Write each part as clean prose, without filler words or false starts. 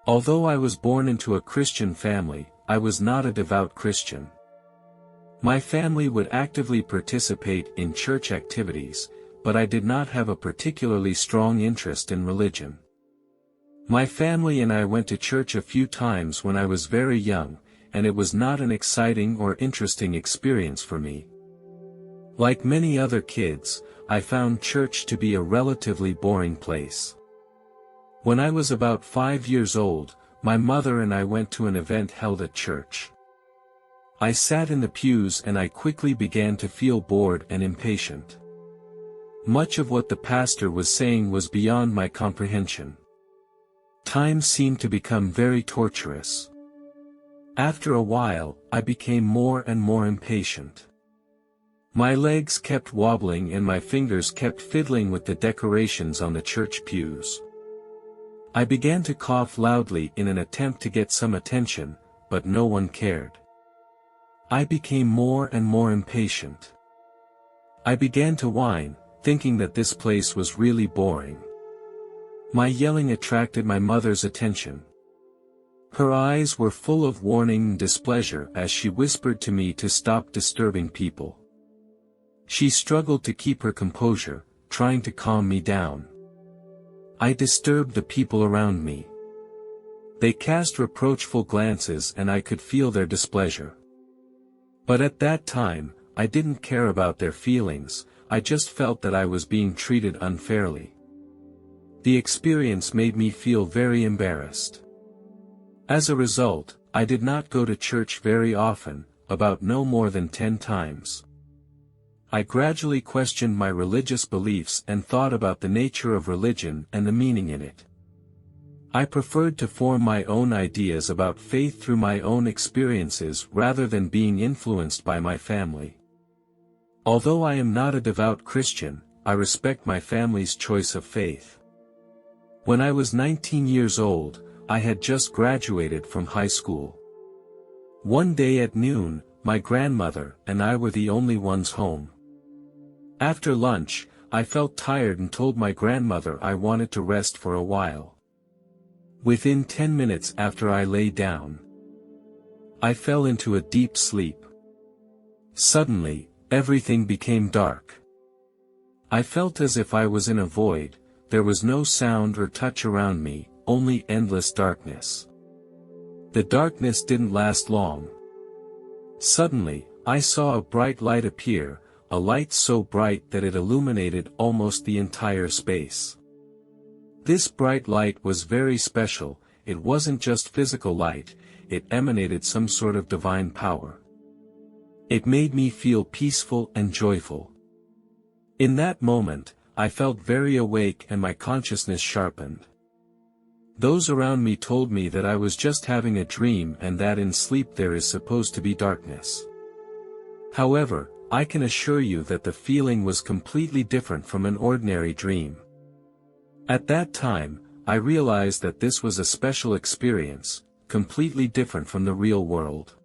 Although I was born into a Christian family, I was not a devout Christian. My family would actively participate in church activities, but I did not have a particularly strong interest in religion. My family and I went to church a few times when I was very young, and it was not an exciting or interesting experience for me. Like many other kids, I found church to be a relatively boring place. When I was about 5 years old, my mother and I went to an event held at church. I sat in the pews and I quickly began to feel bored and impatient. Much of what the pastor was saying was beyond my comprehension. Time seemed to become very torturous. After a while, I became more and more impatient. My legs kept wobbling and my fingers kept fiddling with the decorations on the church pews. I began to cough loudly in an attempt to get some attention, but no one cared. I became more and more impatient. I began to whine, thinking that this place was really boring. My yelling attracted my mother's attention. Her eyes were full of warning and displeasure as she whispered to me to stop disturbing people. She struggled to keep her composure, trying to calm me down. I disturbed the people around me. They cast reproachful glances and I could feel their displeasure. But at that time, I didn't care about their feelings, I just felt that I was being treated unfairly. The experience made me feel very embarrassed. As a result, I did not go to church very often, about no more than 10 times. I gradually questioned my religious beliefs and thought about the nature of religion and the meaning in it. I preferred to form my own ideas about faith through my own experiences rather than being influenced by my family. Although I am not a devout Christian, I respect my family's choice of faith. When I was 19 years old, I had just graduated from high school. One day at noon, my grandmother and I were the only ones home. After lunch, I felt tired and told my grandmother I wanted to rest for a while. Within 10 minutes after I lay down, I fell into a deep sleep. Suddenly, everything became dark. I felt as if I was in a void, there was no sound or touch around me, only endless darkness. The darkness didn't last long. Suddenly, I saw a bright light appear, a light so bright that it illuminated almost the entire space. This bright light was very special, it wasn't just physical light, it emanated some sort of divine power. It made me feel peaceful and joyful. In that moment, I felt very awake and my consciousness sharpened. Those around me told me that I was just having a dream and that in sleep there is supposed to be darkness. However, I can assure you that the feeling was completely different from an ordinary dream. At that time, I realized that this was a special experience, completely different from the real world.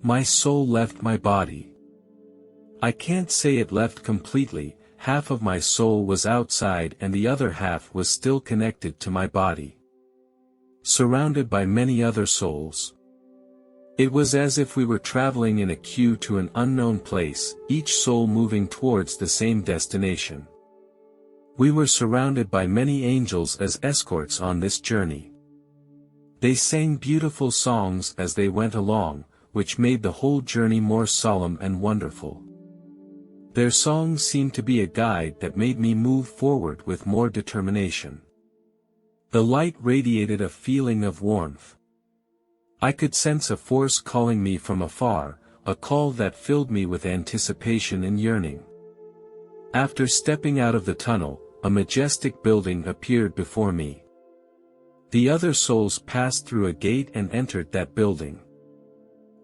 My soul left my body. I can't say it left completely, half of my soul was outside and the other half was still connected to my body, surrounded by many other souls. It was as if we were traveling in a queue to an unknown place, each soul moving towards the same destination. We were surrounded by many angels as escorts on this journey. They sang beautiful songs as they went along, which made the whole journey more solemn and wonderful. Their songs seemed to be a guide that made me move forward with more determination. The light radiated a feeling of warmth. I could sense a force calling me from afar, a call that filled me with anticipation and yearning. After stepping out of the tunnel, a majestic building appeared before me. The other souls passed through a gate and entered that building.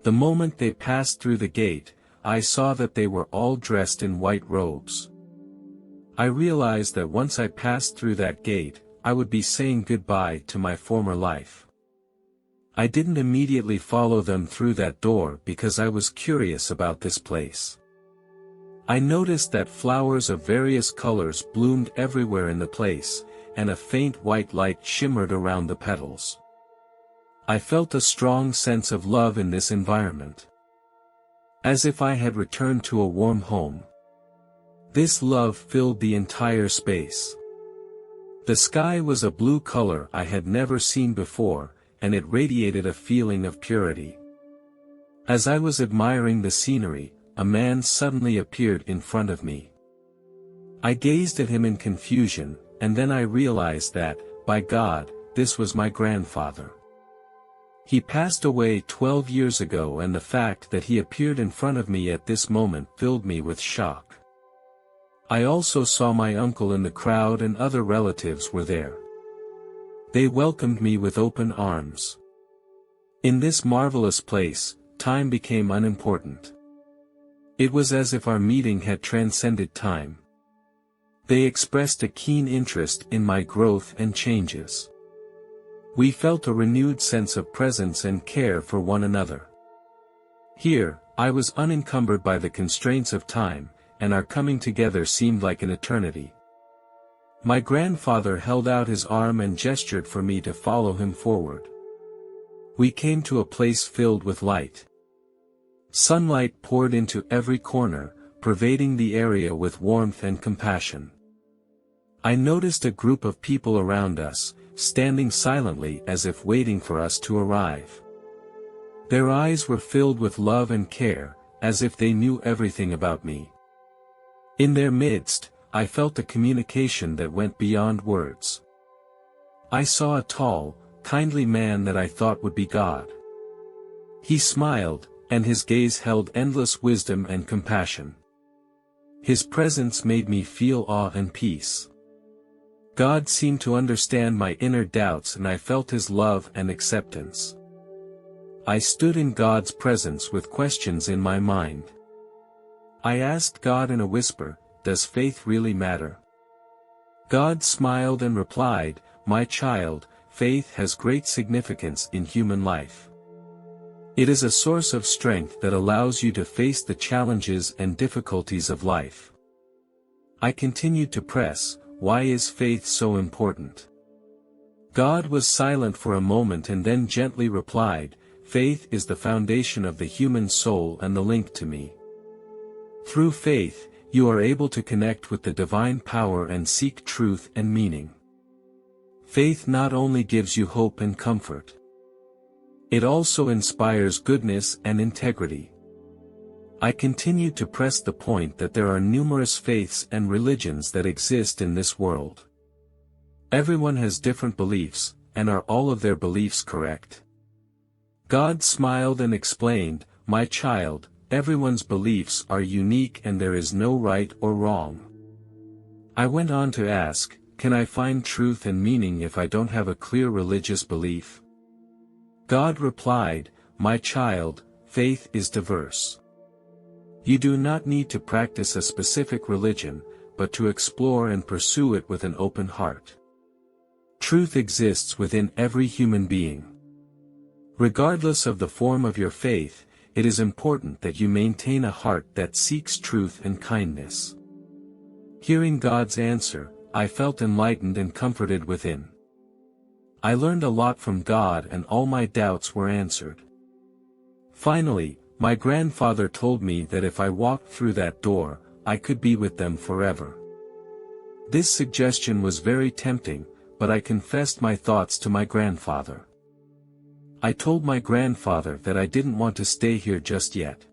The moment they passed through the gate, I saw that they were all dressed in white robes. I realized that once I passed through that gate, I would be saying goodbye to my former life. I didn't immediately follow them through that door because I was curious about this place. I noticed that flowers of various colors bloomed everywhere in the place, and a faint white light shimmered around the petals. I felt a strong sense of love in this environment. As if I had returned to a warm home. This love filled the entire space. The sky was a blue color I had never seen before, and it radiated a feeling of purity. As I was admiring the scenery, a man suddenly appeared in front of me. I gazed at him in confusion, and then I realized that, by God, this was my grandfather. He passed away 12 years ago, and the fact that he appeared in front of me at this moment filled me with shock. I also saw my uncle in the crowd, and other relatives were there. They welcomed me with open arms. In this marvelous place, time became unimportant. It was as if our meeting had transcended time. They expressed a keen interest in my growth and changes. We felt a renewed sense of presence and care for one another. Here, I was unencumbered by the constraints of time, and our coming together seemed like an eternity. My grandfather held out his arm and gestured for me to follow him forward. We came to a place filled with light. Sunlight poured into every corner, pervading the area with warmth and compassion. I noticed a group of people around us, standing silently as if waiting for us to arrive. Their eyes were filled with love and care, as if they knew everything about me. In their midst, I felt a communication that went beyond words. I saw a tall, kindly man that I thought would be God. He smiled, and his gaze held endless wisdom and compassion. His presence made me feel awe and peace. God seemed to understand my inner doubts, and I felt his love and acceptance. I stood in God's presence with questions in my mind. I asked God in a whisper, "Does faith really matter?" God smiled and replied, "My child, faith has great significance in human life. It is a source of strength that allows you to face the challenges and difficulties of life." I continued to press, "Why is faith so important?" God was silent for a moment and then gently replied, "Faith is the foundation of the human soul and the link to me. Through faith, you are able to connect with the divine power and seek truth and meaning. Faith not only gives you hope and comfort. It also inspires goodness and integrity." I continued to press the point that there are numerous faiths and religions that exist in this world. Everyone has different beliefs, and are all of their beliefs correct? God smiled and explained, "My child, everyone's beliefs are unique and there is no right or wrong." I went on to ask, "Can I find truth and meaning if I don't have a clear religious belief?" God replied, "My child, faith is diverse. You do not need to practice a specific religion, but to explore and pursue it with an open heart. Truth exists within every human being. Regardless of the form of your faith, it is important that you maintain a heart that seeks truth and kindness." Hearing God's answer, I felt enlightened and comforted within. I learned a lot from God, and all my doubts were answered. Finally, my grandfather told me that if I walked through that door, I could be with them forever. This suggestion was very tempting, but I confessed my thoughts to my grandfather. I told my grandfather that I didn't want to stay here just yet.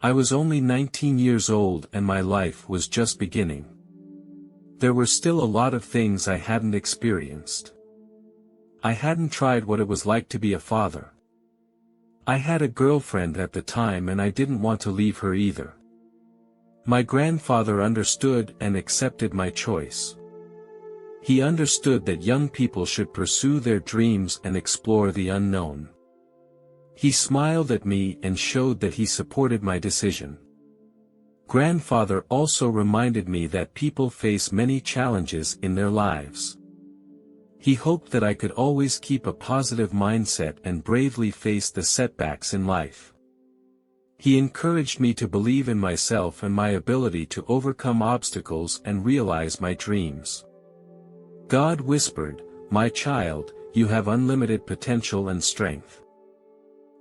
I was only 19 years old and my life was just beginning. There were still a lot of things I hadn't experienced. I hadn't tried what it was like to be a father. I had a girlfriend at the time and I didn't want to leave her either. My grandfather understood and accepted my choice. He understood that young people should pursue their dreams and explore the unknown. He smiled at me and showed that he supported my decision. Grandfather also reminded me that people face many challenges in their lives. He hoped that I could always keep a positive mindset and bravely face the setbacks in life. He encouraged me to believe in myself and my ability to overcome obstacles and realize my dreams. God whispered, "My child, you have unlimited potential and strength.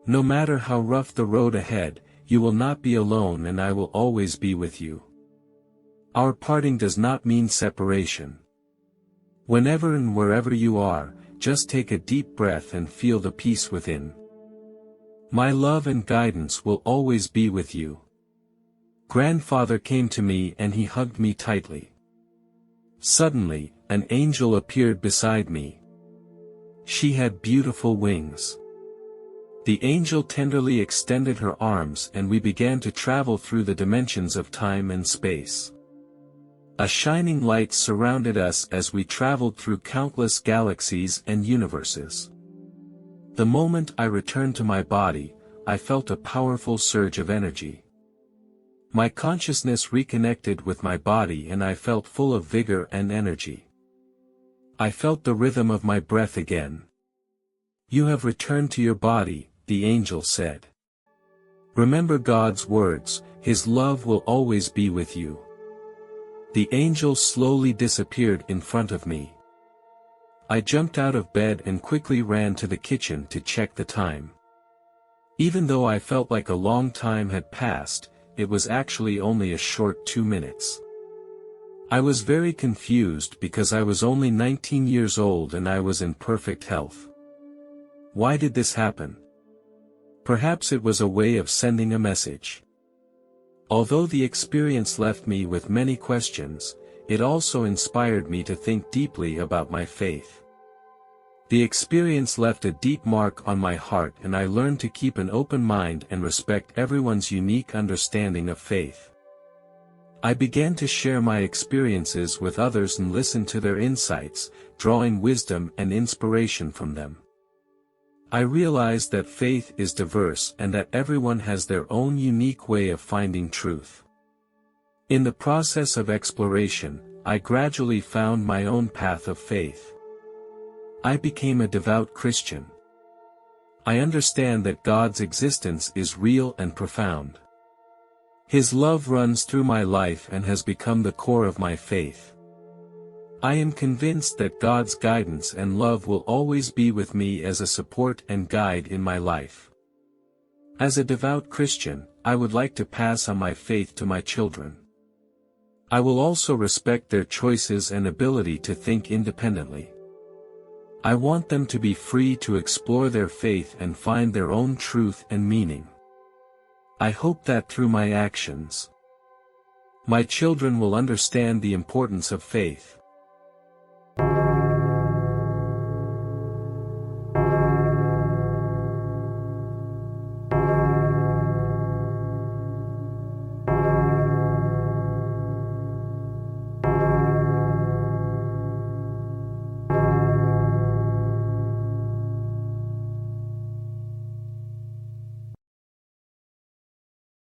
No matter how rough the road ahead, you will not be alone and I will always be with you. Our parting does not mean separation. Whenever and wherever you are, just take a deep breath and feel the peace within. My love and guidance will always be with you. Grandfather came to me and he hugged me tightly. Suddenly, an angel appeared beside me. She had beautiful wings. The angel tenderly extended her arms and we began to travel through the dimensions of time and space. A shining light surrounded us as we traveled through countless galaxies and universes. The moment I returned to my body, I felt a powerful surge of energy. My consciousness reconnected with my body and I felt full of vigor and energy. I felt the rhythm of my breath again. You have returned to your body, the angel said. Remember God's words, His love will always be with you. The angel slowly disappeared in front of me. I jumped out of bed and quickly ran to the kitchen to check the time. Even though I felt like a long time had passed, it was actually only a short 2 minutes. I was very confused because I was only 19 years old and I was in perfect health. Why did this happen? Perhaps it was a way of sending a message. Although the experience left me with many questions, it also inspired me to think deeply about my faith. The experience left a deep mark on my heart and I learned to keep an open mind and respect everyone's unique understanding of faith. I began to share my experiences with others and listen to their insights, drawing wisdom and inspiration from them. I realized that faith is diverse and that everyone has their own unique way of finding truth. In the process of exploration, I gradually found my own path of faith. I became a devout Christian. I understand that God's existence is real and profound. His love runs through my life and has become the core of my faith. I am convinced that God's guidance and love will always be with me as a support and guide in my life. As a devout Christian, I would like to pass on my faith to my children. I will also respect their choices and ability to think independently. I want them to be free to explore their faith and find their own truth and meaning. I hope that through my actions, my children will understand the importance of faith.